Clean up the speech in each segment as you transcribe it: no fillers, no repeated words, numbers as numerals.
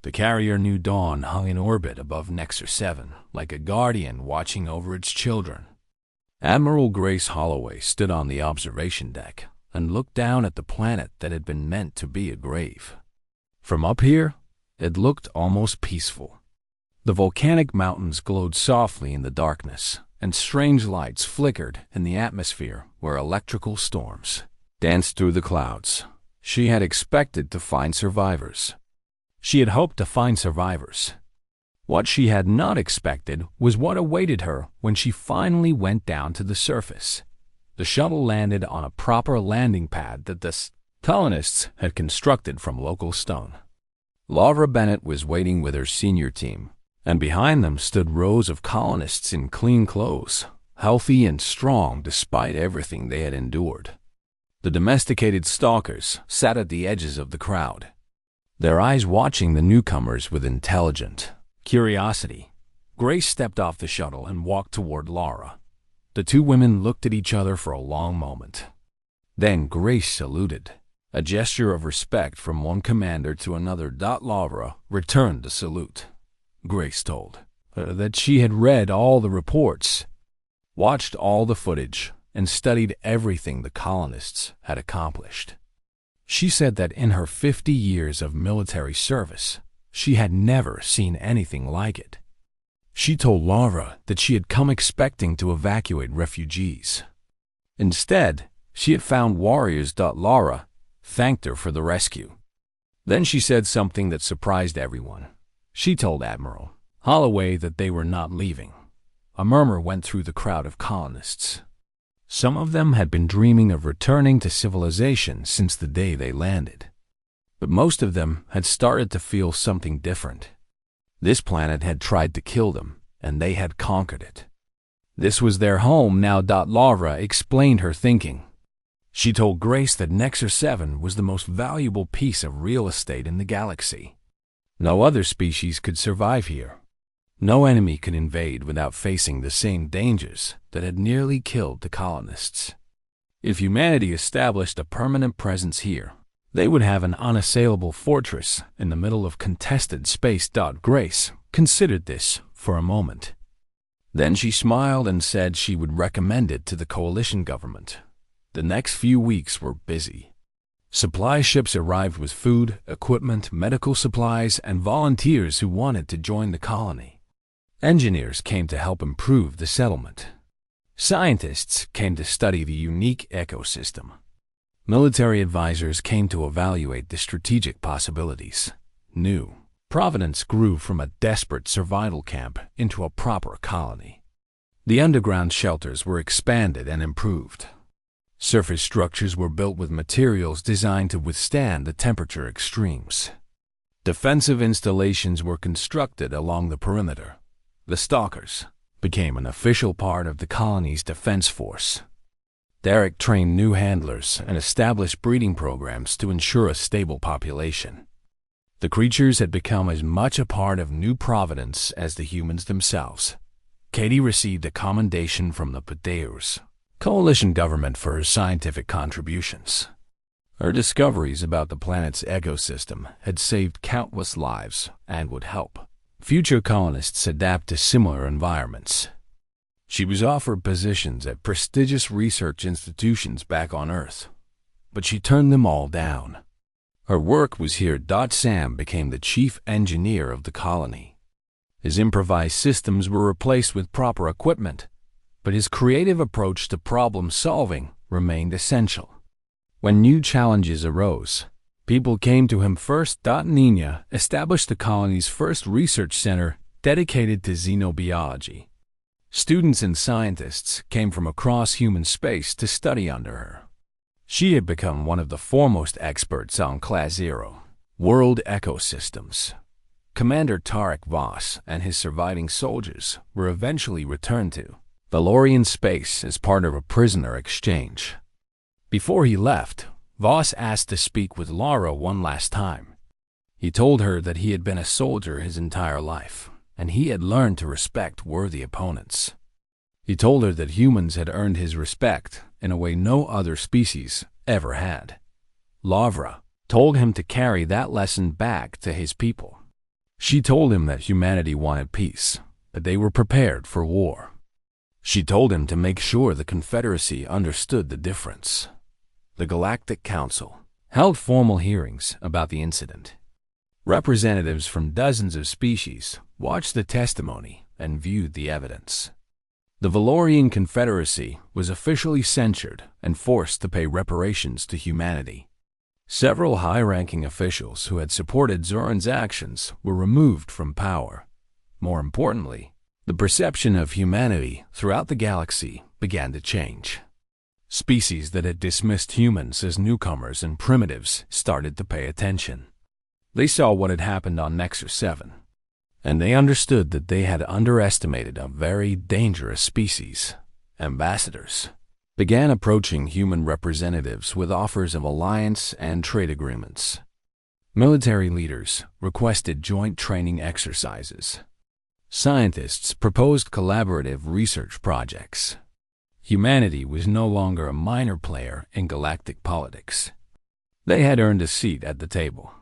The carrier New Dawn hung in orbit above Nexus 7, like a guardian watching over its children. Admiral Grace Holloway stood on the observation deck and looked down at the planet that had been meant to be a grave. From up here, it looked almost peaceful. The volcanic mountains glowed softly in the darkness, and strange lights flickered in the atmosphere where electrical storms danced through the clouds. She had expected to find survivors. She had hoped to find survivors. What she had not expected was what awaited her when she finally went down to the surface. The shuttle landed on a proper landing pad that the colonists had constructed from local stone. Laura Bennett was waiting with her senior team, and behind them stood rows of colonists in clean clothes, healthy and strong despite everything they had endured. The domesticated stalkers sat at the edges of the crowd, their eyes watching the newcomers with intelligent curiosity. Grace stepped off the shuttle and walked toward Laura. The two women looked at each other for a long moment. Then Grace saluted, a gesture of respect from one commander to another. Laura returned the salute. Grace told her that she had read all the reports, watched all the footage, and studied everything the colonists had accomplished. She said that in her 50 years of military service, she had never seen anything like it. She told Laura that she had come expecting to evacuate refugees. Instead, she had found warriors. Laura thanked her for the rescue. Then she said something that surprised everyone. She told Admiral Holloway that they were not leaving. A murmur went through the crowd of colonists. Some of them had been dreaming of returning to civilization since the day they landed. But most of them had started to feel something different. This planet had tried to kill them, and they had conquered it. This was their home now. Laura explained her thinking. She told Grace that Nexus 7 was the most valuable piece of real estate in the galaxy. No other species could survive here. No enemy could invade without facing the same dangers that had nearly killed the colonists. If humanity established a permanent presence here, they would have an unassailable fortress in the middle of contested space. Grace considered this for a moment. Then she smiled and said she would recommend it to the coalition government. The next few weeks were busy. Supply ships arrived with food, equipment, medical supplies, and volunteers who wanted to join the colony. Engineers came to help improve the settlement. Scientists came to study the unique ecosystem. Military advisors came to evaluate the strategic possibilities. New Providence grew from a desperate survival camp into a proper colony. The underground shelters were expanded and improved. Surface structures were built with materials designed to withstand the temperature extremes. Defensive installations were constructed along the perimeter. The Stalkers became an official part of the colony's defense force. Derek trained new handlers and established breeding programs to ensure a stable population. The creatures had become as much a part of New Providence as the humans themselves. Katie received a commendation from the Padeus coalition government for her scientific contributions. Her discoveries about the planet's ecosystem had saved countless lives and would help future colonists adapt to similar environments. She was offered positions at prestigious research institutions back on Earth, but she turned them all down. Her work was here. Sam became the chief engineer of the colony. His improvised systems were replaced with proper equipment, but his creative approach to problem-solving remained essential. When new challenges arose, people came to him first. Nina established the colony's first research center dedicated to xenobiology. Students and scientists came from across human space to study under her. She had become one of the foremost experts on Class-0 world ecosystems. Commander Tarek Voss and his surviving soldiers were eventually returned to Valorian space as part of a prisoner exchange. Before he left, Voss asked to speak with Laura one last time. He told her that he had been a soldier his entire life, and he had learned to respect worthy opponents. He told her that humans had earned his respect in a way no other species ever had. Laura told him to carry that lesson back to his people. She told him that humanity wanted peace, but they were prepared for war. She told him to make sure the Confederacy understood the difference. The Galactic Council held formal hearings about the incident. Representatives from dozens of species watched the testimony and viewed the evidence. The Valorian Confederacy was officially censured and forced to pay reparations to humanity. Several high-ranking officials who had supported Zoran's actions were removed from power. More importantly, the perception of humanity throughout the galaxy began to change. Species that had dismissed humans as newcomers and primitives started to pay attention. They saw what had happened on Nexus 7, and they understood that they had underestimated a very dangerous species. Ambassadors began approaching human representatives with offers of alliance and trade agreements. Military leaders requested joint training exercises. Scientists proposed collaborative research projects. Humanity was no longer a minor player in galactic politics. They had earned a seat at the table.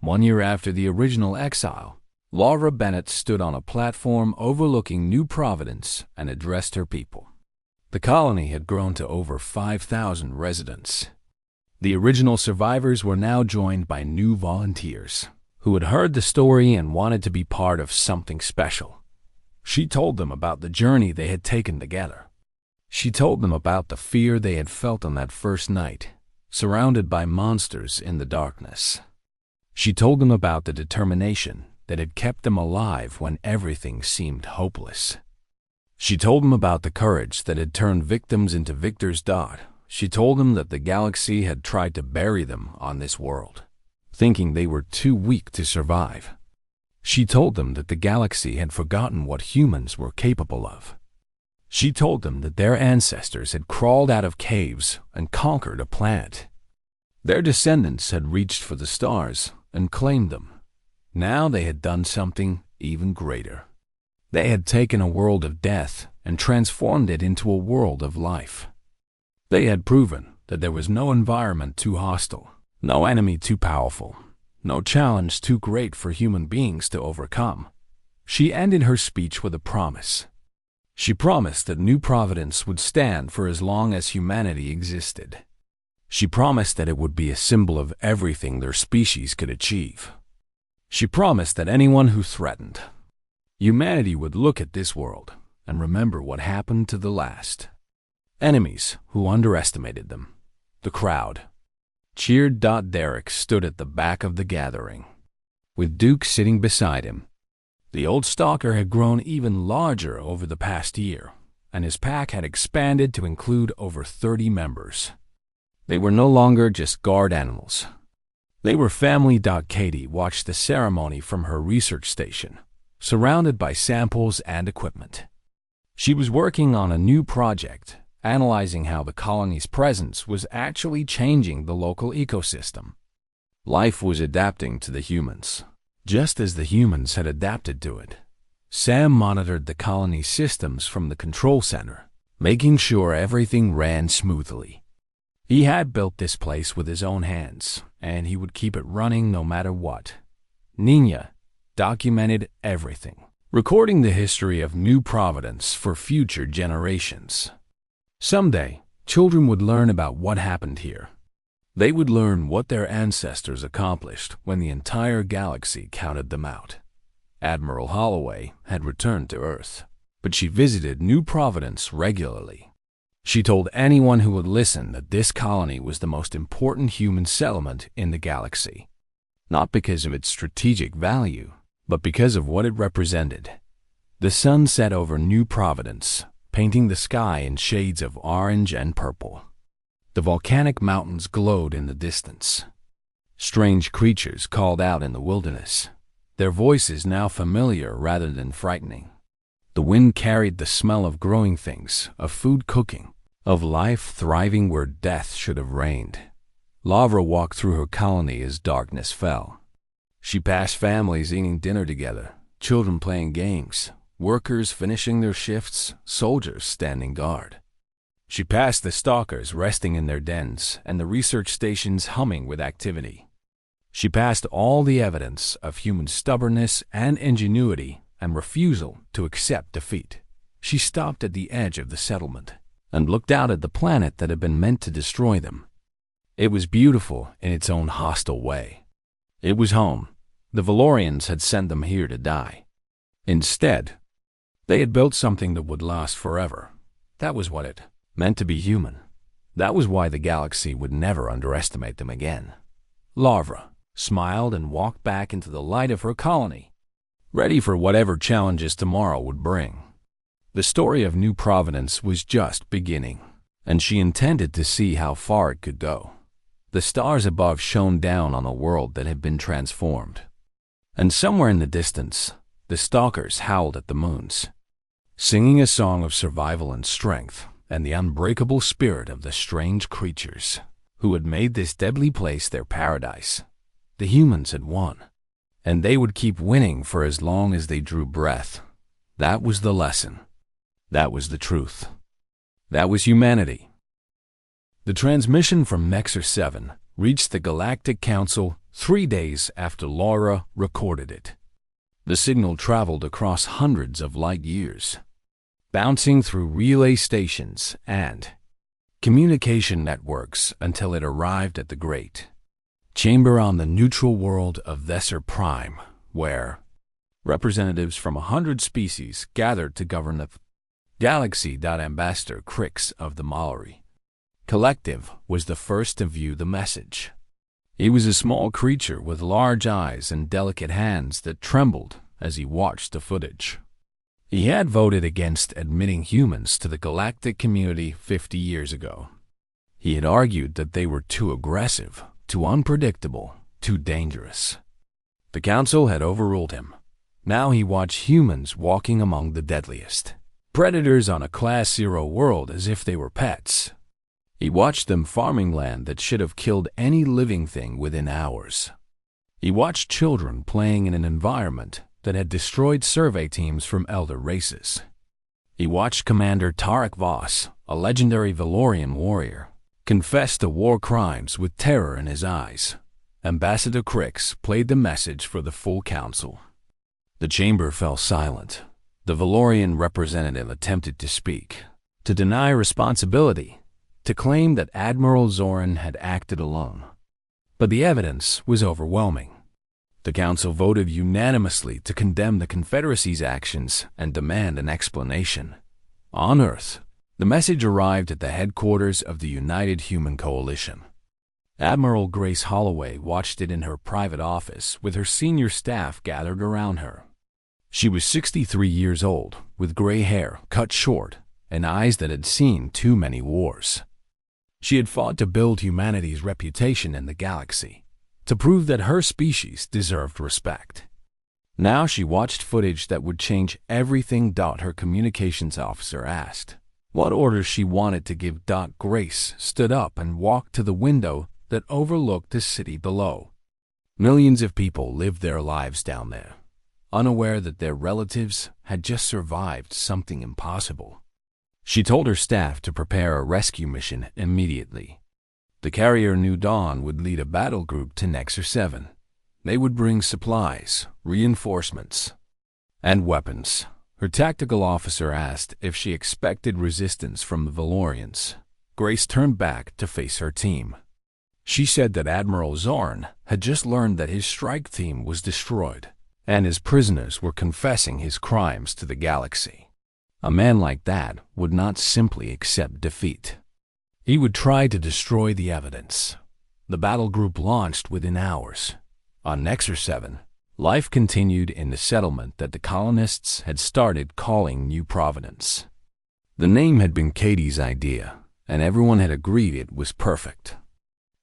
1 year after the original exile, Laura Bennett stood on a platform overlooking New Providence and addressed her people. The colony had grown to over 5,000 residents. The original survivors were now joined by new volunteers who had heard the story and wanted to be part of something special. She told them about the journey they had taken together. She told them about the fear they had felt on that first night, surrounded by monsters in the darkness. She told them about the determination that had kept them alive when everything seemed hopeless. She told them about the courage that had turned victims into victors. She told them that the galaxy had tried to bury them on this world, thinking they were too weak to survive. She told them that the galaxy had forgotten what humans were capable of. She told them that their ancestors had crawled out of caves and conquered a planet. Their descendants had reached for the stars and claimed them. Now they had done something even greater. They had taken a world of death and transformed it into a world of life. They had proven that there was no environment too hostile, no enemy too powerful, no challenge too great for human beings to overcome. She ended her speech with a promise. She promised that New Providence would stand for as long as humanity existed. She promised that it would be a symbol of everything their species could achieve. She promised that anyone who threatened humanity would look at this world and remember what happened to the last. Enemies who underestimated them. The crowd cheered. Derek stood at the back of the gathering, with Duke sitting beside him. The old stalker had grown even larger over the past year, and his pack had expanded to include over 30 members. They were no longer just guard animals. They were family. Katie watched the ceremony from her research station, surrounded by samples and equipment. She was working on a new project, analyzing how the colony's presence was actually changing the local ecosystem. Life was adapting to the humans, just as the humans had adapted to it. Sam monitored the colony's systems from the control center, making sure everything ran smoothly. He had built this place with his own hands, and he would keep it running no matter what. Nina documented everything, recording the history of New Providence for future generations. Someday, children would learn about what happened here. They would learn what their ancestors accomplished when the entire galaxy counted them out. Admiral Holloway had returned to Earth, but she visited New Providence regularly. She told anyone who would listen that this colony was the most important human settlement in the galaxy, not because of its strategic value, but because of what it represented. The sun set over New Providence, painting the sky in shades of orange and purple. The volcanic mountains glowed in the distance. Strange creatures called out in the wilderness, their voices now familiar rather than frightening. The wind carried the smell of growing things, of food cooking, of life thriving where death should have reigned. Lavra walked through her colony as darkness fell. She passed families eating dinner together, children playing games, workers finishing their shifts, soldiers standing guard. She passed the stalkers resting in their dens and the research stations humming with activity. She passed all the evidence of human stubbornness and ingenuity and refusal to accept defeat. She stopped at the edge of the settlement and looked out at the planet that had been meant to destroy them. It was beautiful in its own hostile way. It was home. The Valorians had sent them here to die. Instead, they had built something that would last forever. That was what it meant to be human. That was why the galaxy would never underestimate them again. Lavra smiled and walked back into the light of her colony, ready for whatever challenges tomorrow would bring. The story of New Providence was just beginning, and she intended to see how far it could go. The stars above shone down on a world that had been transformed. And somewhere in the distance, the stalkers howled at the moons, singing a song of survival and strength and the unbreakable spirit of the strange creatures who had made this deadly place their paradise. The humans had won, and they would keep winning for as long as they drew breath. That was the lesson. That was the truth. That was humanity. The transmission from Nexus 7 reached the Galactic Council 3 days after Laura recorded it. The signal traveled across hundreds of light years, bouncing through relay stations and communication networks until it arrived at the great chamber on the neutral world of Thesser Prime, where representatives from 100 species gathered to govern the galaxy. Ambassador Crix of the Mallory Collective was the first to view the message. He was a small creature with large eyes and delicate hands that trembled as he watched the footage. He had voted against admitting humans to the galactic community 50 years ago. He had argued that they were too aggressive, too unpredictable, too dangerous. The council had overruled him. Now he watched humans walking among the deadliest predators on a Class-0 world as if they were pets. He watched them farming land that should have killed any living thing within hours. He watched children playing in an environment that had destroyed survey teams from elder races. He watched Commander Tarek Voss, a legendary Valorian warrior, confess to war crimes with terror in his eyes. Ambassador Crix played the message for the full council. The chamber fell silent. The Valorian representative attempted to speak, to deny responsibility, to claim that Admiral Zoran had acted alone. But the evidence was overwhelming. The council voted unanimously to condemn the Confederacy's actions and demand an explanation. On Earth, the message arrived at the headquarters of the United Human Coalition. Admiral Grace Holloway watched it in her private office with her senior staff gathered around her. She was 63 years old, with gray hair cut short and eyes that had seen too many wars. She had fought to build humanity's reputation in the galaxy, to prove that her species deserved respect. Now she watched footage that would change everything. Her communications officer asked what orders she wanted to give. Grace stood up and walked to the window that overlooked the city below. Millions of people lived their lives down there, unaware that their relatives had just survived something impossible. She told her staff to prepare a rescue mission immediately. The carrier New Dawn would lead a battle group to Nexus 7. They would bring supplies, reinforcements, and weapons. Her tactical officer asked if she expected resistance from the Valorians. Grace turned back to face her team. She said that Admiral Zorn had just learned that his strike team was destroyed, and his prisoners were confessing his crimes to the galaxy. A man like that would not simply accept defeat. He would try to destroy the evidence. The battle group launched within hours. On Nexus 7, life continued in the settlement that the colonists had started calling New Providence. The name had been Katie's idea, and everyone had agreed it was perfect.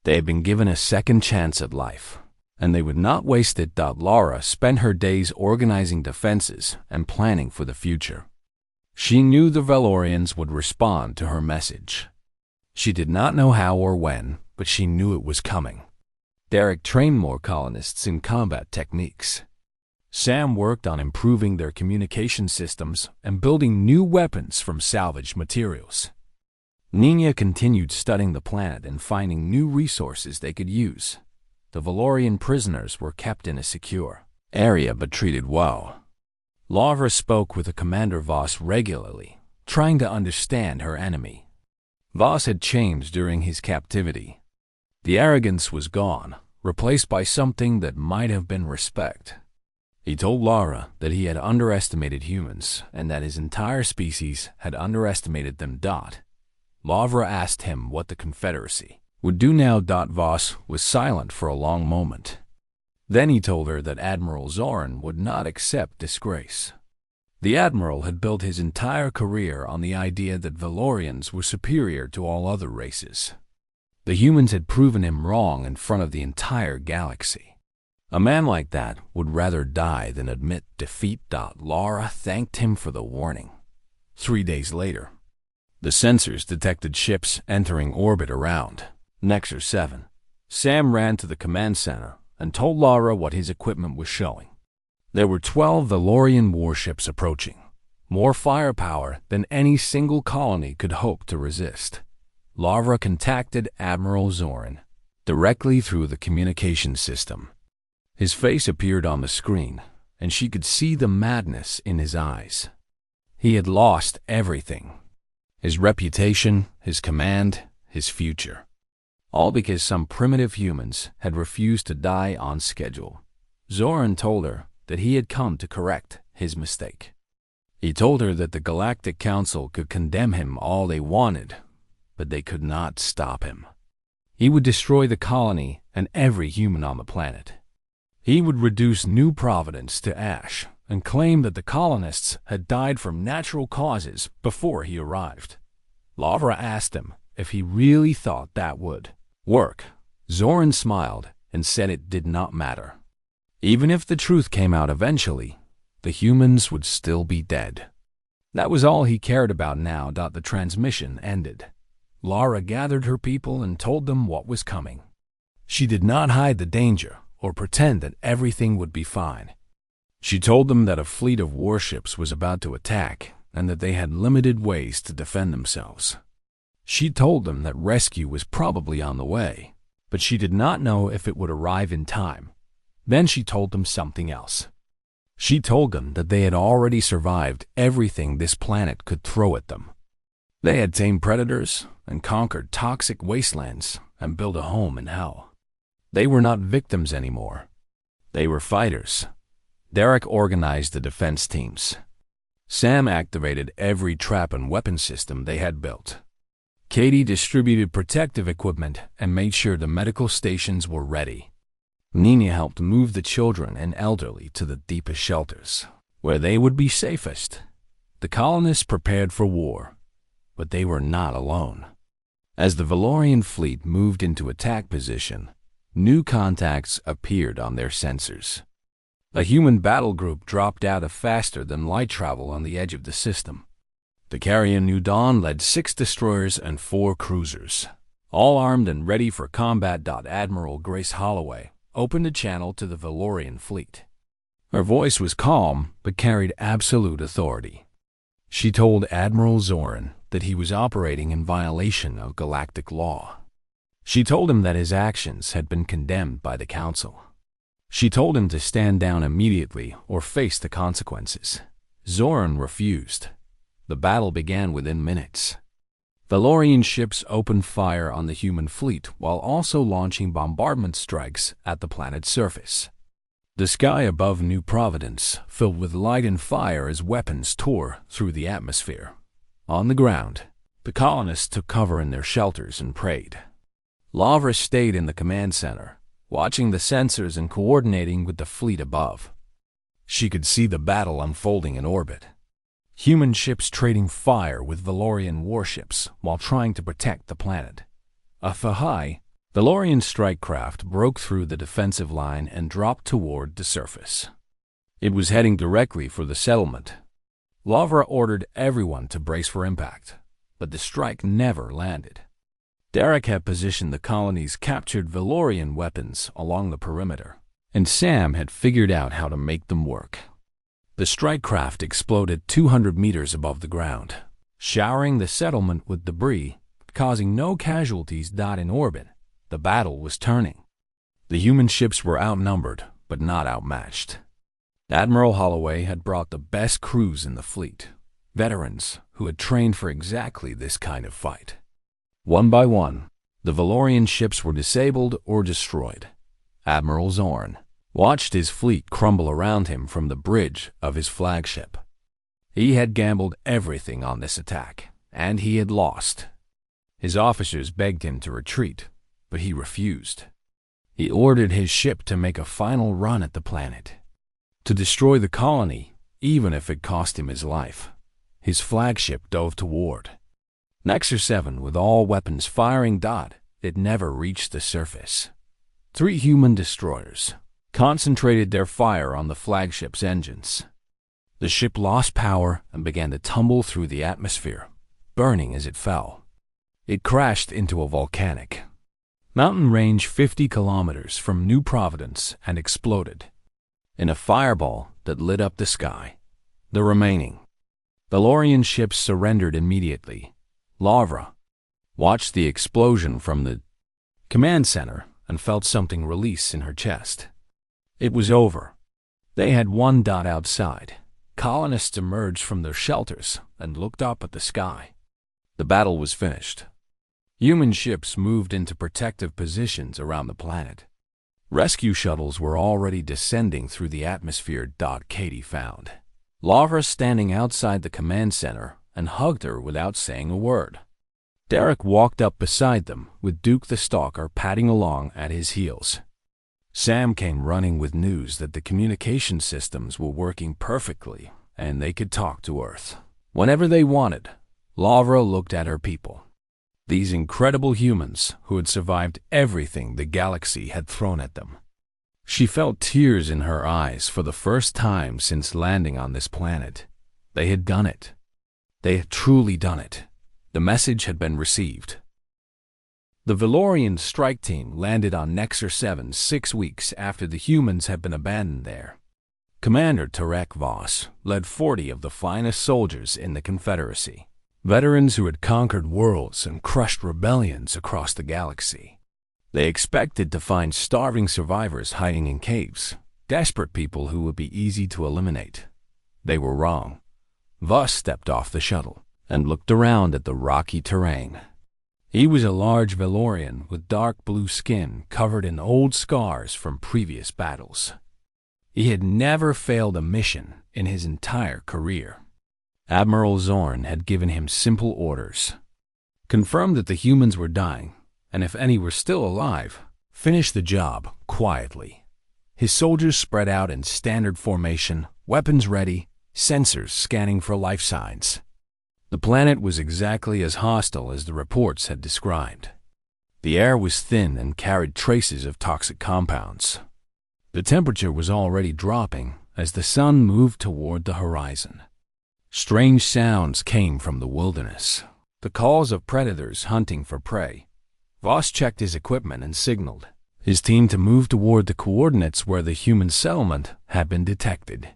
They had been given a second chance at life, and they would not waste it. Laura spent her days organizing defenses and planning for the future. She knew the Valorians would respond to her message. She did not know how or when, but she knew it was coming. Derek trained more colonists in combat techniques. Sam worked on improving their communication systems and building new weapons from salvaged materials. Nina continued studying the planet and finding new resources they could use. The Valorian prisoners were kept in a secure area but treated well. Lavra spoke with the Commander Voss regularly, trying to understand her enemy. Voss had changed during his captivity. The arrogance was gone, replaced by something that might have been respect. He told Lara that he had underestimated humans and that his entire species had underestimated them. Lavra asked him what the Confederacy would do now. Voss was silent for a long moment. Then he told her that Admiral Zoran would not accept disgrace. The Admiral had built his entire career on the idea that Valorians were superior to all other races. The humans had proven him wrong in front of the entire galaxy. A man like that would rather die than admit defeat. Lara thanked him for the warning. 3 days later, the sensors detected ships entering orbit around Nexus 7. Sam ran to the command center and told Lara what his equipment was showing. There were 12 Valorian warships approaching, more firepower than any single colony could hope to resist. Lara contacted Admiral Zoran directly through the communication system. His face appeared on the screen, and she could see the madness in his eyes. He had lost everything: his reputation, his command, his future. All because some primitive humans had refused to die on schedule. Zoran told her that he had come to correct his mistake. He told her that the Galactic Council could condemn him all they wanted, but they could not stop him. He would destroy the colony and every human on the planet. He would reduce New Providence to ash and claim that the colonists had died from natural causes before he arrived. Lavra asked him if he really thought that would work. Zoran smiled and said it did not matter. Even if the truth came out eventually, the humans would still be dead. That was all he cared about now. The transmission ended. Lara gathered her people and told them what was coming. She did not hide the danger or pretend that everything would be fine. She told them that a fleet of warships was about to attack and that they had limited ways to defend themselves. She told them that rescue was probably on the way, but she did not know if it would arrive in time. Then she told them something else. She told them that they had already survived everything this planet could throw at them. They had tamed predators and conquered toxic wastelands and built a home in hell. They were not victims anymore. They were fighters. Derek organized the defense teams. Sam activated every trap and weapon system they had built. Katie distributed protective equipment and made sure the medical stations were ready. Nina helped move the children and elderly to the deepest shelters, where they would be safest. The colonists prepared for war, but they were not alone. As the Valorian fleet moved into attack position, new contacts appeared on their sensors. A human battle group dropped out of faster-than-light travel on the edge of the system. The carrier New Dawn led 6 destroyers and 4 cruisers, all armed and ready for combat. Admiral Grace Holloway opened a channel to the Valorian fleet. Her voice was calm but carried absolute authority. She told Admiral Zoran that he was operating in violation of galactic law. She told him that his actions had been condemned by the Council. She told him to stand down immediately or face the consequences. Zoran refused. The battle began within minutes. Valorian ships opened fire on the human fleet while also launching bombardment strikes at the planet's surface. The sky above New Providence filled with light and fire as weapons tore through the atmosphere. On the ground, the colonists took cover in their shelters and prayed. Lavra stayed in the command center, watching the sensors and coordinating with the fleet above. She could see the battle unfolding in orbit. Human ships trading fire with Valorian warships while trying to protect the planet. A high Valorian strike craft broke through the defensive line and dropped toward the surface. It was heading directly for the settlement. Lavra ordered everyone to brace for impact, but the strike never landed. Derek had positioned the colony's captured Valorian weapons along the perimeter, and Sam had figured out how to make them work. The strike craft exploded 200 meters above the ground, showering the settlement with debris, causing no casualties. In orbit, the battle was turning. The human ships were outnumbered, but not outmatched. Admiral Holloway had brought the best crews in the fleet, veterans who had trained for exactly this kind of fight. One by one, the Valorian ships were disabled or destroyed. Admiral Zorn watched his fleet crumble around him from the bridge of his flagship. He had gambled everything on this attack, and he had lost. His officers begged him to retreat, but he refused. He ordered his ship to make a final run at the planet, to destroy the colony, even if it cost him his life. His flagship dove toward Nexus 7 with all weapons firing. It never reached the surface. 3 human destroyers concentrated their fire on the flagship's engines. The ship lost power and began to tumble through the atmosphere, burning as it fell. It crashed into a volcanic mountain range 50 kilometers from New Providence and exploded in a fireball that lit up the sky. The remaining Valorian ships surrendered immediately. Lavra watched the explosion from the command center and felt something release in her chest. It was over. They had won. Outside, colonists emerged from their shelters and looked up at the sky. The battle was finished. Human ships moved into protective positions around the planet. Rescue shuttles were already descending through the atmosphere. Katie found Lavra standing outside the command center and hugged her without saying a word. Derek walked up beside them, with Duke the Stalker padding along at his heels. Sam came running with news that the communication systems were working perfectly and they could talk to Earth whenever they wanted. Lavra looked at her people. These incredible humans who had survived everything the galaxy had thrown at them. She felt tears in her eyes for the first time since landing on this planet. They had done it. They had truly done it. The message had been received. The Valorian strike team landed on Nexus 7 6 weeks after the humans had been abandoned there. Commander Tarek Voss led 40 of the finest soldiers in the Confederacy, veterans who had conquered worlds and crushed rebellions across the galaxy. They expected to find starving survivors hiding in caves, desperate people who would be easy to eliminate. They were wrong. Voss stepped off the shuttle and looked around at the rocky terrain. He was a large Valorian with dark blue skin covered in old scars from previous battles. He had never failed a mission in his entire career. Admiral Zorn had given him simple orders. Confirm that the humans were dying, and if any were still alive, finish the job quietly. His soldiers spread out in standard formation, weapons ready, sensors scanning for life signs. The planet was exactly as hostile as the reports had described. The air was thin and carried traces of toxic compounds. The temperature was already dropping as the sun moved toward the horizon. Strange sounds came from the wilderness, the calls of predators hunting for prey. Voss checked his equipment and signaled his team to move toward the coordinates where the human settlement had been detected.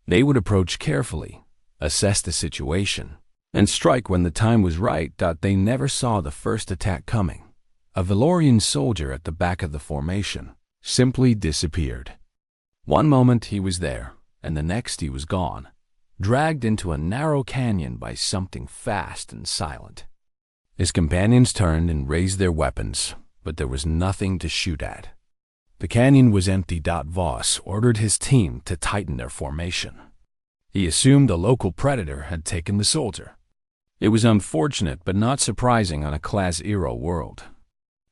They would approach carefully, assess the situation, and strike when the time was right. They never saw the first attack coming. A Valorian soldier at the back of the formation simply disappeared. One moment he was there, and the next he was gone, dragged into a narrow canyon by something fast and silent. His companions turned and raised their weapons, but there was nothing to shoot at. The canyon was empty. Voss ordered his team to tighten their formation. He assumed a local predator had taken the soldier. It was unfortunate but not surprising on a Class-0 world.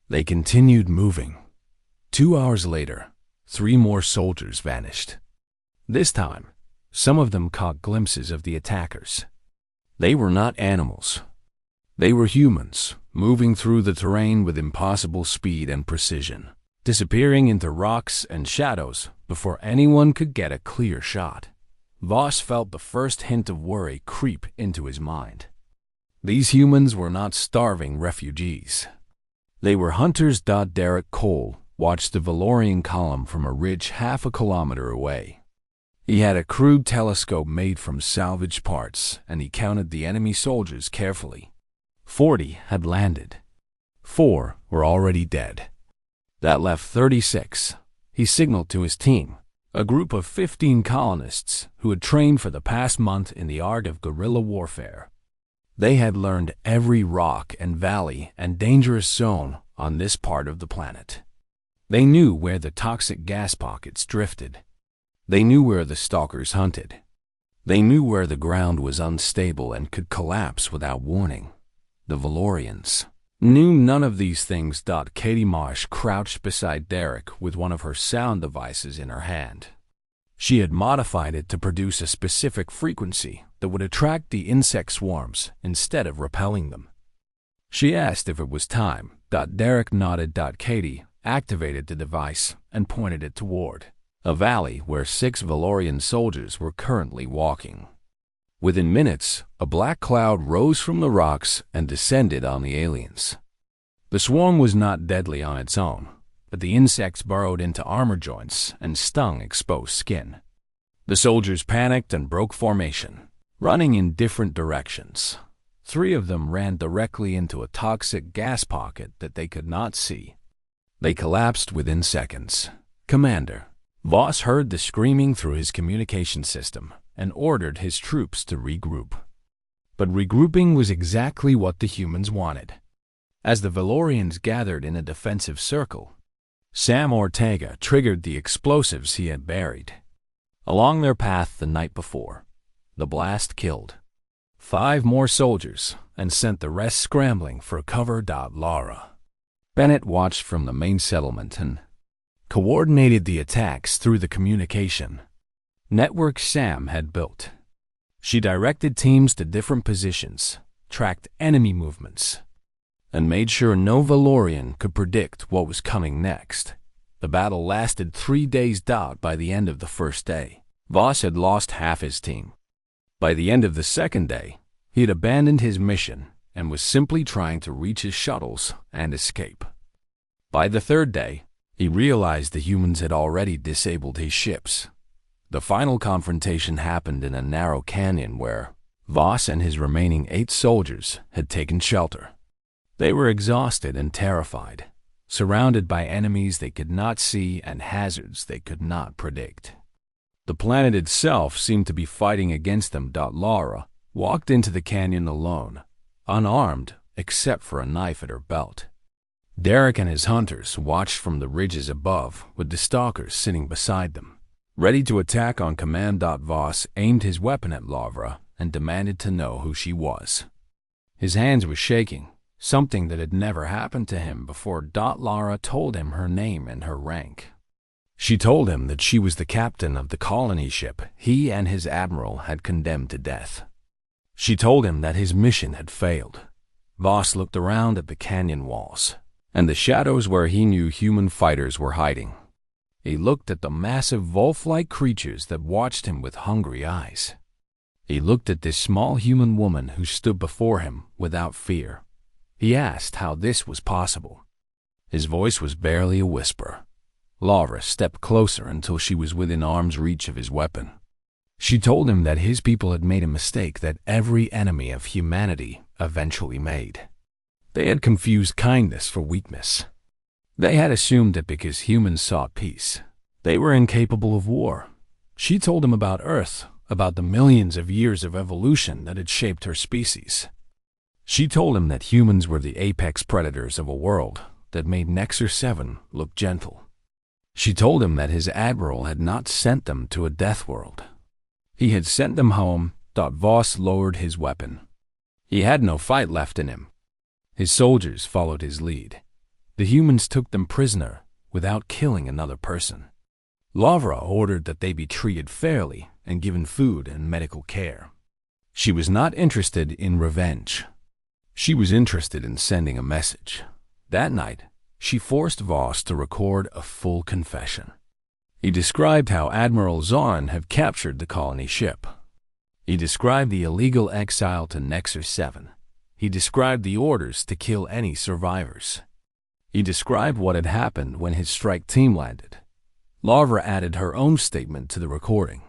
They continued moving. 2 hours later, 3 more soldiers vanished. This time, some of them caught glimpses of the attackers. They were not animals. They were humans, moving through the terrain with impossible speed and precision, disappearing into rocks and shadows before anyone could get a clear shot. Voss felt the first hint of worry creep into his mind. These humans were not starving refugees. They were hunters. Derek Cole watched the Valorian column from a ridge half a kilometer away. He had a crude telescope made from salvaged parts, and he counted the enemy soldiers carefully. 40 had landed. 4 were already dead. That left 36. He signaled to his team, a group of 15 colonists who had trained for the past month in the art of guerrilla warfare. They had learned every rock and valley and dangerous zone on this part of the planet. They knew where the toxic gas pockets drifted. They knew where the stalkers hunted. They knew where the ground was unstable and could collapse without warning. The Valorians knew none of these things. Katie Marsh crouched beside Derek with one of her sound devices in her hand. She had modified it to produce a specific frequency that would attract the insect swarms instead of repelling them. She asked if it was time. Derek nodded. Katie activated the device and pointed it toward a valley where 6 Valorian soldiers were currently walking. Within minutes, a black cloud rose from the rocks and descended on the aliens. The swarm was not deadly on its own, but the insects burrowed into armor joints and stung exposed skin. The soldiers panicked and broke formation, running in different directions. 3 of them ran directly into a toxic gas pocket that they could not see. They collapsed within seconds. Commander Voss heard the screaming through his communication system and ordered his troops to regroup. But regrouping was exactly what the humans wanted. As the Valorians gathered in a defensive circle, Sam Ortega triggered the explosives he had buried. Along their path the night before, the blast killed 5 more soldiers and sent the rest scrambling for cover. Laura Bennett watched from the main settlement and coordinated the attacks through the communication network Sam had built. She directed teams to different positions, tracked enemy movements, and made sure no Valorian could predict what was coming next. The battle lasted 3 days. By the end of the first day, Voss had lost half his team. By the end of the second day, he had abandoned his mission and was simply trying to reach his shuttles and escape. By the third day, he realized the humans had already disabled his ships. The final confrontation happened in a narrow canyon where Voss and his remaining 8 soldiers had taken shelter. They were exhausted and terrified, surrounded by enemies they could not see and hazards they could not predict. The planet itself seemed to be fighting against them. Laura walked into the canyon alone, unarmed except for a knife at her belt. Derek and his hunters watched from the ridges above with the stalkers sitting beside them, ready to attack on command. Voss aimed his weapon at Laura and demanded to know who she was. His hands were shaking, something that had never happened to him before. Laura told him her name and her rank. She told him that she was the captain of the colony ship he and his admiral had condemned to death. She told him that his mission had failed. Voss looked around at the canyon walls and the shadows where he knew human fighters were hiding. He looked at the massive wolf-like creatures that watched him with hungry eyes. He looked at this small human woman who stood before him without fear. He asked how this was possible. His voice was barely a whisper. Laura stepped closer until she was within arm's reach of his weapon. She told him that his people had made a mistake that every enemy of humanity eventually made. They had confused kindness for weakness. They had assumed that because humans sought peace, they were incapable of war. She told him about Earth, about the millions of years of evolution that had shaped her species. She told him that humans were the apex predators of a world that made Nexus 7 look gentle. She told him that his admiral had not sent them to a Deathworld. He had sent them home. Voss lowered his weapon. He had no fight left in him. His soldiers followed his lead. The humans took them prisoner without killing another person. Laura ordered that they be treated fairly and given food and medical care. She was not interested in revenge. She was interested in sending a message. That night, she forced Voss to record a full confession. He described how Admiral Zorn had captured the colony ship. He described the illegal exile to Nexus 7. He described the orders to kill any survivors. He described what had happened when his strike team landed. Laura added her own statement to the recording.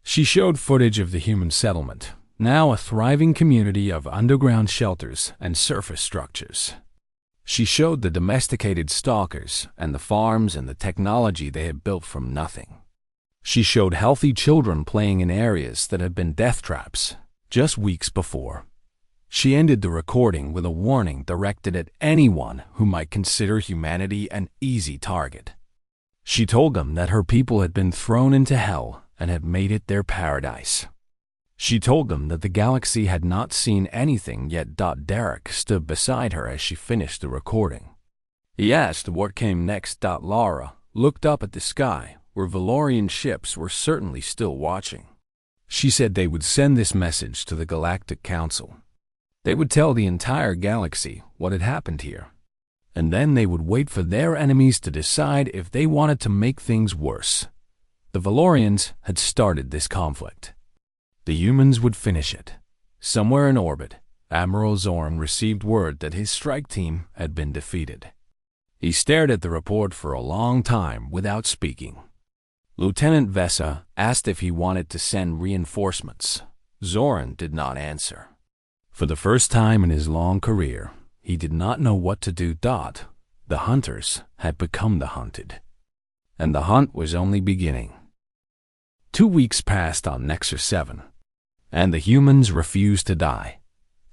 She showed footage of the human settlement, now a thriving community of underground shelters and surface structures. She showed the domesticated stalkers and the farms and the technology they had built from nothing. She showed healthy children playing in areas that had been death traps just weeks before. She ended the recording with a warning directed at anyone who might consider humanity an easy target. She told them that her people had been thrown into hell and had made it their paradise. She told them that the galaxy had not seen anything yet. Derek stood beside her as she finished the recording. He asked what came next. Lara looked up at the sky, where Valorian ships were certainly still watching. She said they would send this message to the Galactic Council. They would tell the entire galaxy what had happened here, and then they would wait for their enemies to decide if they wanted to make things worse. The Valorians had started this conflict. The humans would finish it. Somewhere in orbit, Admiral Zorn received word that his strike team had been defeated. He stared at the report for a long time without speaking. Lieutenant Vesa asked if he wanted to send reinforcements. Zorn did not answer. For the first time in his long career, he did not know what to do. The hunters had become the hunted, and the hunt was only beginning. 2 weeks passed on Nexus 7, and the humans refused to die.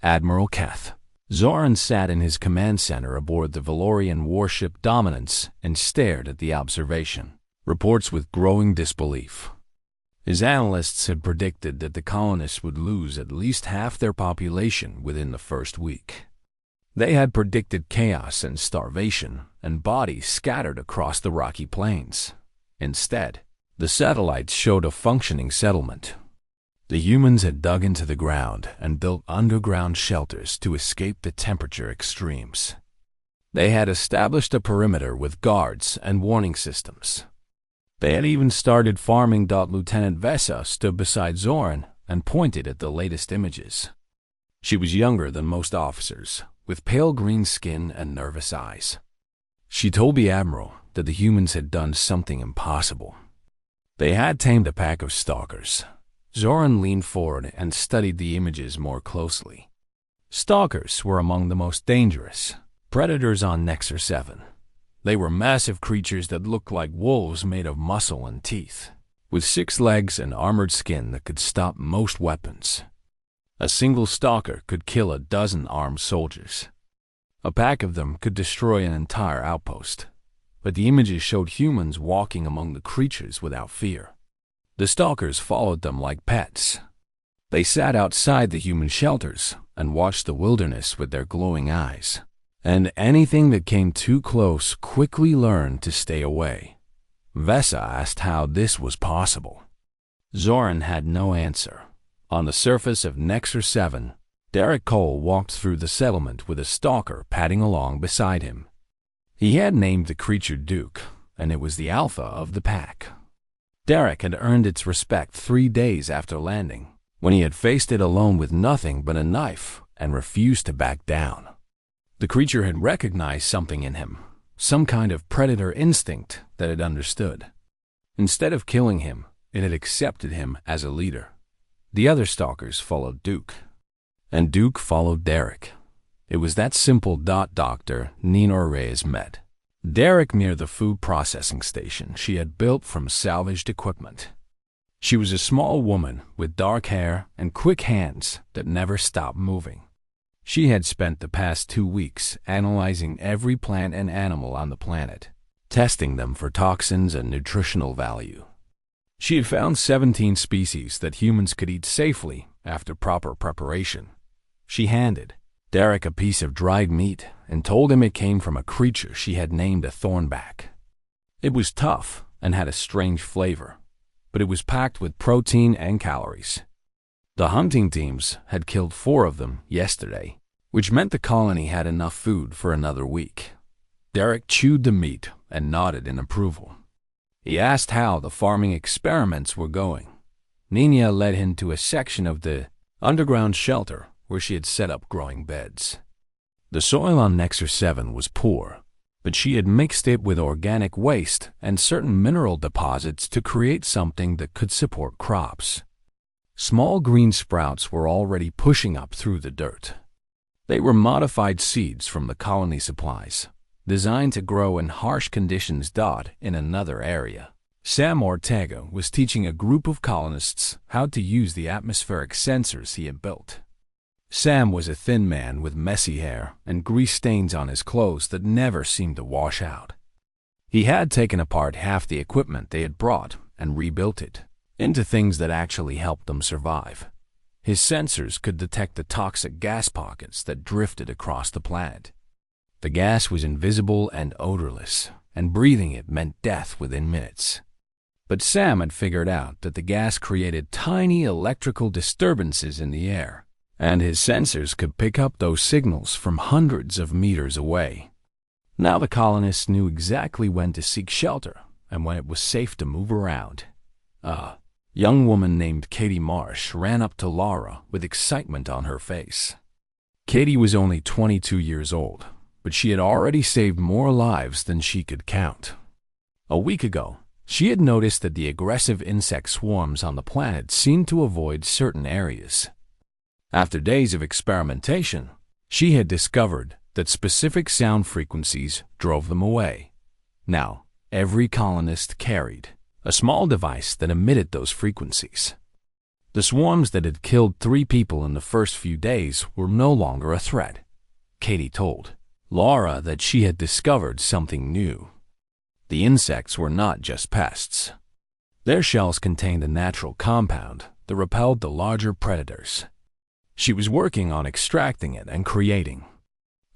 Admiral Keth Zorn sat in his command center aboard the Valorian warship Dominance and stared at the observation reports with growing disbelief. His analysts had predicted that the colonists would lose at least half their population within the first week. They had predicted chaos and starvation and bodies scattered across the rocky plains. Instead, the satellites showed a functioning settlement. The humans had dug into the ground and built underground shelters to escape the temperature extremes. They had established a perimeter with guards and warning systems. They had even started farming. Lieutenant Vesa stood beside Zorn and pointed at the latest images. She was younger than most officers, with pale green skin and nervous eyes. She told the Admiral that the humans had done something impossible. They had tamed a pack of stalkers. Zorn leaned forward and studied the images more closely. Stalkers were among the most dangerous predators on Nexus 7. They were massive creatures that looked like wolves made of muscle and teeth, with 6 legs and armored skin that could stop most weapons. A single stalker could kill a dozen armed soldiers. A pack of them could destroy an entire outpost, but the images showed humans walking among the creatures without fear. The stalkers followed them like pets. They sat outside the human shelters and watched the wilderness with their glowing eyes. And anything that came too close quickly learned to stay away. Vesa asked how this was possible. Zorn had no answer. On the surface of Nexus 7, Derek Cole walked through the settlement with a stalker padding along beside him. He had named the creature Duke, and it was the alpha of the pack. Derek had earned its respect 3 days after landing, when he had faced it alone with nothing but a knife and refused to back down. The creature had recognized something in him, some kind of predator instinct that it understood. Instead of killing him, it had accepted him as a leader. The other stalkers followed Duke, and Duke followed Derek. It was that simple. Dr. Nina Reyes met Derek near the food processing station she had built from salvaged equipment. She was a small woman with dark hair and quick hands that never stopped moving. She had spent the past 2 weeks analyzing every plant and animal on the planet, testing them for toxins and nutritional value. She had found 17 species that humans could eat safely after proper preparation. She handed Derek a piece of dried meat and told him it came from a creature she had named a thornback. It was tough and had a strange flavor, but it was packed with protein and calories. The hunting teams had killed 4 of them yesterday, which meant the colony had enough food for another week. Derek chewed the meat and nodded in approval. He asked how the farming experiments were going. Nina led him to a section of the underground shelter where she had set up growing beds. The soil on Nexus 7 was poor, but she had mixed it with organic waste and certain mineral deposits to create something that could support crops. Small green sprouts were already pushing up through the dirt. They were modified seeds from the colony supplies, designed to grow in harsh conditions. In another area, Sam Ortega was teaching a group of colonists how to use the atmospheric sensors he had built. Sam was a thin man with messy hair and grease stains on his clothes that never seemed to wash out. He had taken apart half the equipment they had brought and rebuilt it into things that actually helped them survive. His sensors could detect the toxic gas pockets that drifted across the planet. The gas was invisible and odorless, and breathing it meant death within minutes. But Sam had figured out that the gas created tiny electrical disturbances in the air, and his sensors could pick up those signals from hundreds of meters away. Now the colonists knew exactly when to seek shelter and when it was safe to move around. A young woman named Katie Marsh ran up to Laura with excitement on her face. Katie was only 22 years old, but she had already saved more lives than she could count. A week ago, she had noticed that the aggressive insect swarms on the planet seemed to avoid certain areas. After days of experimentation, she had discovered that specific sound frequencies drove them away. Now, every colonist carried a small device that emitted those frequencies. The swarms that had killed 3 people in the first few days were no longer a threat. Katie told Laura that she had discovered something new. The insects were not just pests. Their shells contained a natural compound that repelled the larger predators. She was working on extracting it and creating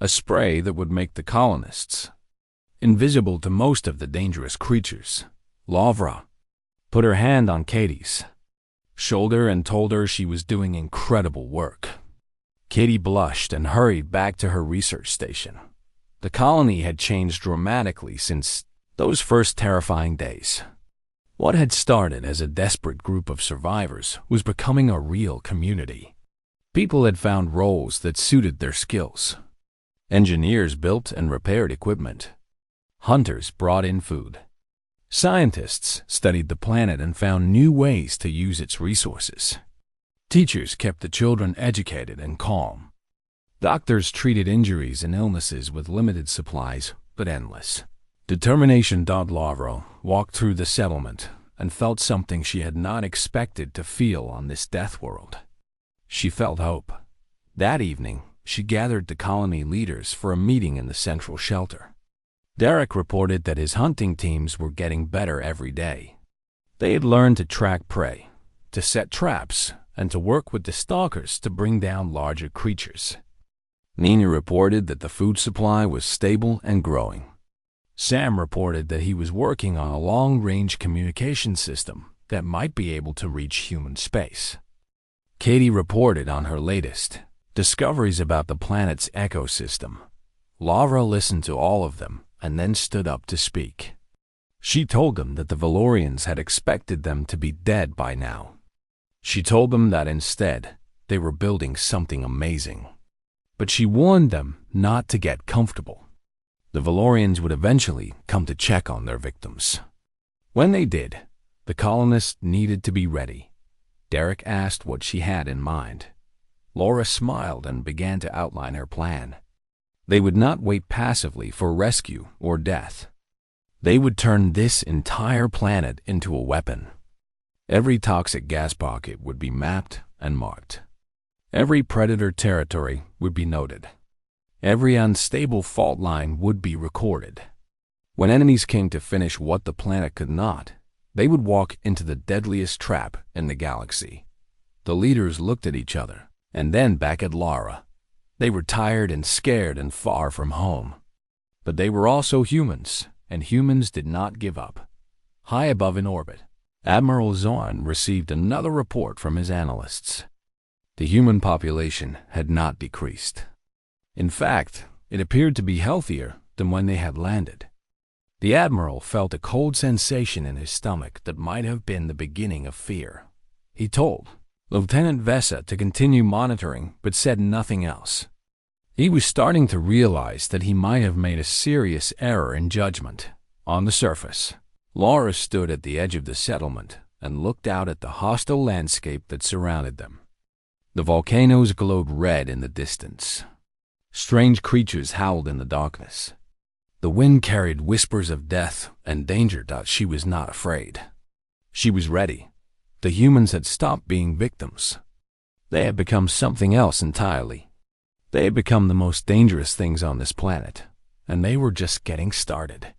a spray that would make the colonists invisible to most of the dangerous creatures. Laura put her hand on Katie's shoulder and told her she was doing incredible work. Katie blushed and hurried back to her research station. The colony had changed dramatically since those first terrifying days. What had started as a desperate group of survivors was becoming a real community. People had found roles that suited their skills. Engineers built and repaired equipment. Hunters brought in food. Scientists studied the planet and found new ways to use its resources. Teachers kept the children educated and calm. Doctors treated injuries and illnesses with limited supplies, but endless determination. Laura walked through the settlement and felt something she had not expected to feel on this death world. She felt hope. That evening, she gathered the colony leaders for a meeting in the central shelter. Derek reported that his hunting teams were getting better every day. They had learned to track prey, to set traps, and to work with the stalkers to bring down larger creatures. Nina reported that the food supply was stable and growing. Sam reported that he was working on a long-range communication system that might be able to reach human space. Katie reported on her latest discoveries about the planet's ecosystem. Laura listened to all of them and then stood up to speak. She told them that the Valorians had expected them to be dead by now. She told them that instead, they were building something amazing. But she warned them not to get comfortable. The Valorians would eventually come to check on their victims. When they did, the colonists needed to be ready. Derek asked what she had in mind. Laura smiled and began to outline her plan. They would not wait passively for rescue or death. They would turn this entire planet into a weapon. Every toxic gas pocket would be mapped and marked. Every predator territory would be noted. Every unstable fault line would be recorded. When enemies came to finish what the planet could not, they would walk into the deadliest trap in the galaxy. The leaders looked at each other, and then back at Laura. They were tired and scared and far from home. But they were also humans, and humans did not give up. High above in orbit, Admiral Zorn received another report from his analysts. The human population had not decreased. In fact, it appeared to be healthier than when they had landed. The Admiral felt a cold sensation in his stomach that might have been the beginning of fear. He told Lieutenant Vesa to continue monitoring, but said nothing else. He was starting to realize that he might have made a serious error in judgment. On the surface, Laura stood at the edge of the settlement and looked out at the hostile landscape that surrounded them. The volcanoes glowed red in the distance. Strange creatures howled in the darkness. The wind carried whispers of death and danger. She was not afraid. She was ready. The humans had stopped being victims. They had become something else entirely. They had become the most dangerous things on this planet, and they were just getting started.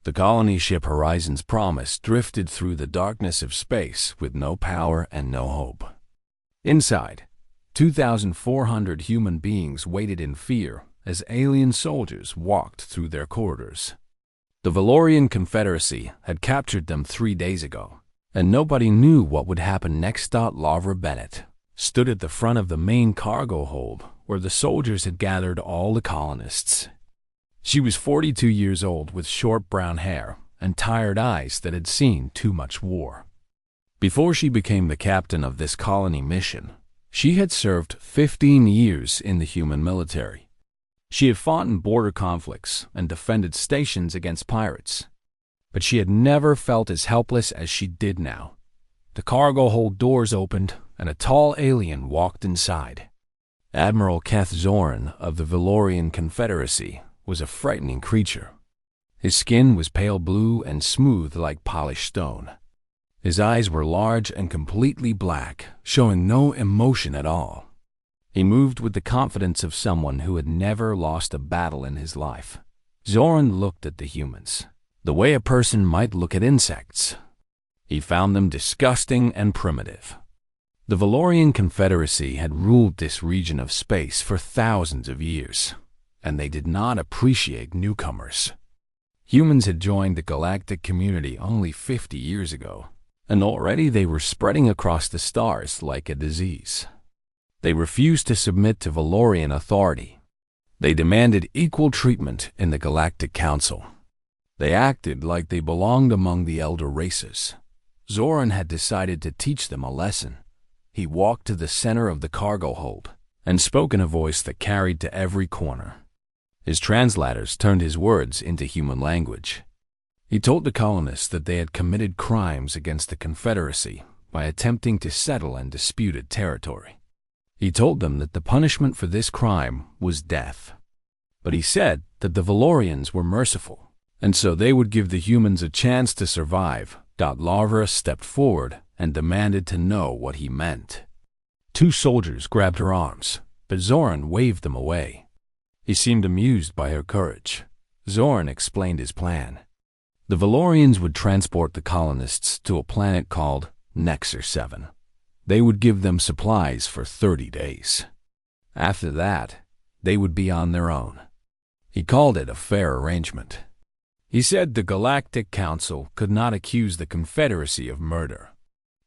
The colony ship Horizon's Promise drifted through the darkness of space with no power and no hope. Inside, 2,400 human beings waited in fear as alien soldiers walked through their corridors. The Valorian Confederacy had captured them 3 days ago, and nobody knew what would happen next. Lavra Bennett stood at the front of the main cargo hold where the soldiers had gathered all the colonists. She was 42 years old with short brown hair and tired eyes that had seen too much war. Before she became the captain of this colony mission, she had served 15 years in the human military. She had fought in border conflicts and defended stations against pirates. But she had never felt as helpless as she did now. The cargo hold doors opened, and a tall alien walked inside. Admiral Keth Zoran of the Valorian Confederacy was a frightening creature. His skin was pale blue and smooth like polished stone. His eyes were large and completely black, showing no emotion at all. He moved with the confidence of someone who had never lost a battle in his life. Zoran looked at the humans the way a person might look at insects. He found them disgusting and primitive. The Valorian Confederacy had ruled this region of space for thousands of years, and they did not appreciate newcomers. Humans had joined the galactic community only 50 years ago, and already they were spreading across the stars like a disease. They refused to submit to Valorian authority. They demanded equal treatment in the Galactic Council. They acted like they belonged among the elder races. Zoran had decided to teach them a lesson. He walked to the center of the cargo hold and spoke in a voice that carried to every corner. His translators turned his words into human language. He told the colonists that they had committed crimes against the Confederacy by attempting to settle in disputed territory. He told them that the punishment for this crime was death. But he said that the Valorians were merciful, and so they would give the humans a chance to survive. Lavra stepped forward and demanded to know what he meant. 2 soldiers grabbed her arms, but Zoran waved them away. He seemed amused by her courage. Zoran explained his plan. The Valorians would transport the colonists to a planet called Nexer 7. They would give them supplies for 30 days. After that, they would be on their own. He called it a fair arrangement. He said the Galactic Council could not accuse the Confederacy of murder.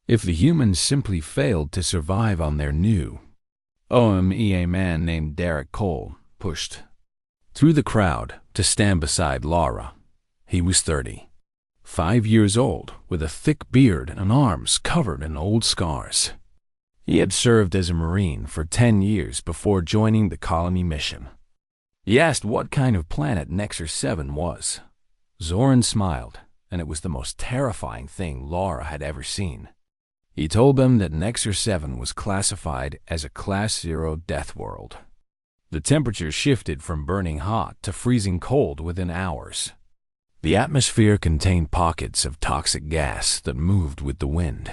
If the humans simply failed to survive on their new a man named Derek Cole pushed through the crowd to stand beside Laura. He was 30, 5 years old, with a thick beard and arms covered in old scars. He had served as a Marine for 10 years before joining the colony mission. He asked what kind of planet Nexer 7 was. Zoran smiled, and it was the most terrifying thing Laura had ever seen. He told them that Nexer 7 was classified as a Class-0 Deathworld. The temperature shifted from burning hot to freezing cold within hours. The atmosphere contained pockets of toxic gas that moved with the wind.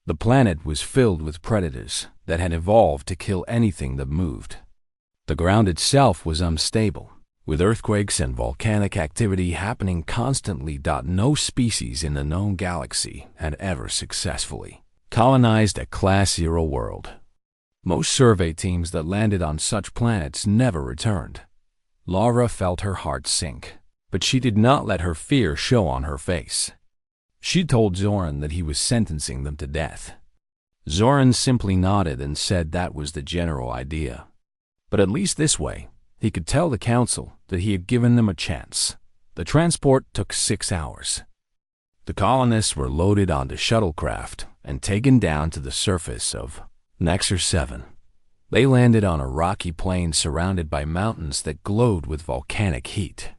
The planet was filled with predators that had evolved to kill anything that moved. The ground itself was unstable, with earthquakes and volcanic activity happening constantly. No species in the known galaxy had ever successfully colonized a Class-0 world. Most survey teams that landed on such planets never returned. Laura felt her heart sink, but she did not let her fear show on her face. She told Zoran that he was sentencing them to death. Zoran simply nodded and said that was the general idea. But at least this way, he could tell the council that he had given them a chance. The transport took 6 hours. The colonists were loaded onto shuttlecraft and taken down to the surface of Nexer 7. They landed on a rocky plain surrounded by mountains that glowed with volcanic heat.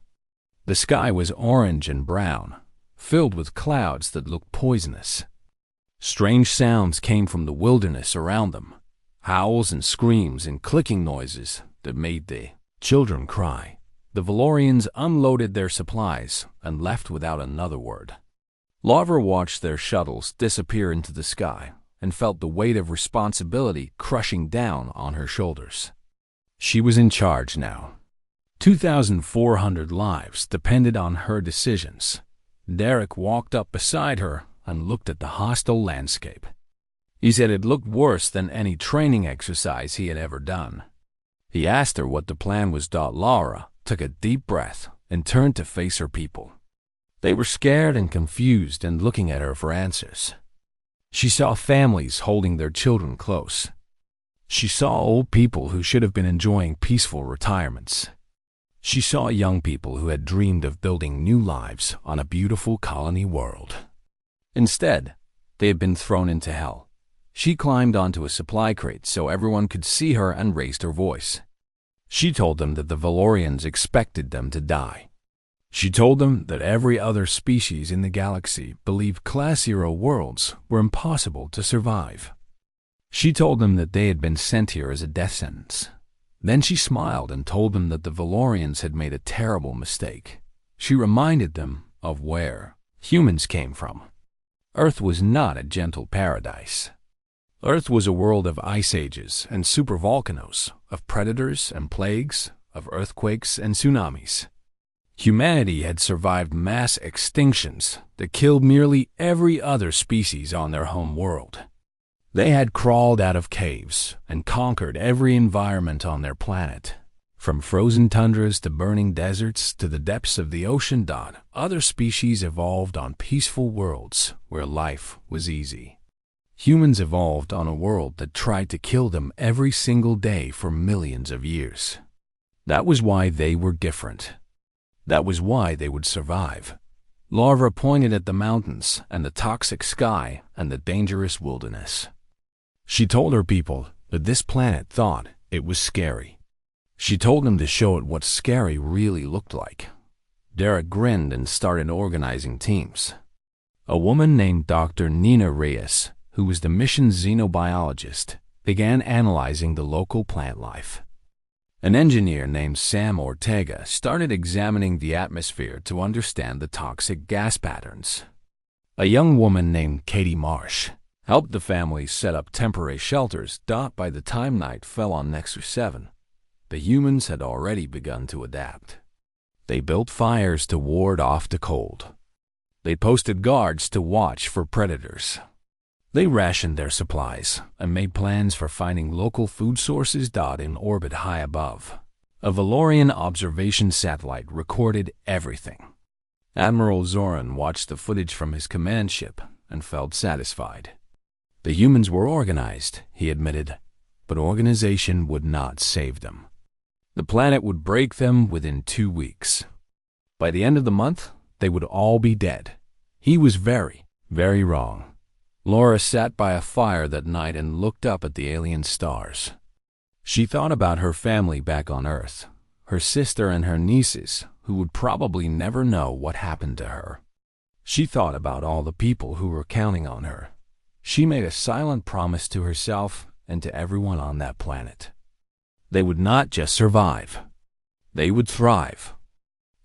The sky was orange and brown, filled with clouds that looked poisonous. Strange sounds came from the wilderness around them, howls and screams and clicking noises that made the children cry. The Valorians unloaded their supplies and left without another word. Lara watched their shuttles disappear into the sky and felt the weight of responsibility crushing down on her shoulders. She was in charge now. 2,400 lives depended on her decisions. Derek walked up beside her and looked at the hostile landscape. He said it looked worse than any training exercise he had ever done. He asked her what the plan was. Lara took a deep breath and turned to face her people. They were scared and confused and looking at her for answers. She saw families holding their children close. She saw old people who should have been enjoying peaceful retirements. She saw young people who had dreamed of building new lives on a beautiful colony world. Instead, they had been thrown into hell. She climbed onto a supply crate so everyone could see her and raised her voice. She told them that the Valorians expected them to die. She told them that every other species in the galaxy believed Class-0 worlds were impossible to survive. She told them that they had been sent here as a death sentence. Then she smiled and told them that the Valorians had made a terrible mistake. She reminded them of where humans came from. Earth was not a gentle paradise. Earth was a world of ice ages and supervolcanoes, of predators and plagues, of earthquakes and tsunamis. Humanity had survived mass extinctions that killed nearly every other species on their home world. They had crawled out of caves and conquered every environment on their planet. From frozen tundras to burning deserts to the depths of the ocean. Other species evolved on peaceful worlds where life was easy. Humans evolved on a world that tried to kill them every single day for millions of years. That was why they were different. That was why they would survive. Lara pointed at the mountains and the toxic sky and the dangerous wilderness. She told her people that this planet thought it was scary. She told them to show it what scary really looked like. Derek grinned and started organizing teams. A woman named Dr. Nina Reyes, who was the mission's xenobiologist, began analyzing the local plant life. An engineer named Sam Ortega started examining the atmosphere to understand the toxic gas patterns. A young woman named Katie Marsh helped the families set up temporary shelters. By the time night fell on Nexus 7, the humans had already begun to adapt. They built fires to ward off the cold. They posted guards to watch for predators. They rationed their supplies and made plans for finding local food sources. In orbit high above, a Valorian observation satellite recorded everything. Admiral Zoran watched the footage from his command ship and felt satisfied. The humans were organized, he admitted, but organization would not save them. The planet would break them within 2 weeks. By the end of the month, they would all be dead. He was very, very wrong. Lara sat by a fire that night and looked up at the alien stars. She thought about her family back on Earth, her sister and her nieces, who would probably never know what happened to her. She thought about all the people who were counting on her. She made a silent promise to herself and to everyone on that planet. They would not just survive. They would thrive.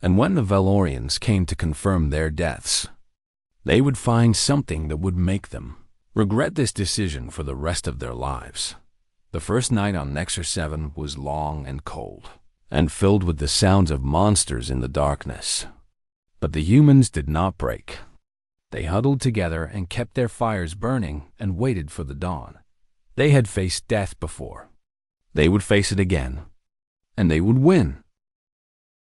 And when the Valorians came to confirm their deaths, they would find something that would make them regret this decision for the rest of their lives. The first night on Nexus 7 was long and cold, and filled with the sounds of monsters in the darkness. But the humans did not break. They huddled together and kept their fires burning and waited for the dawn. They had faced death before. They would face it again, and they would win.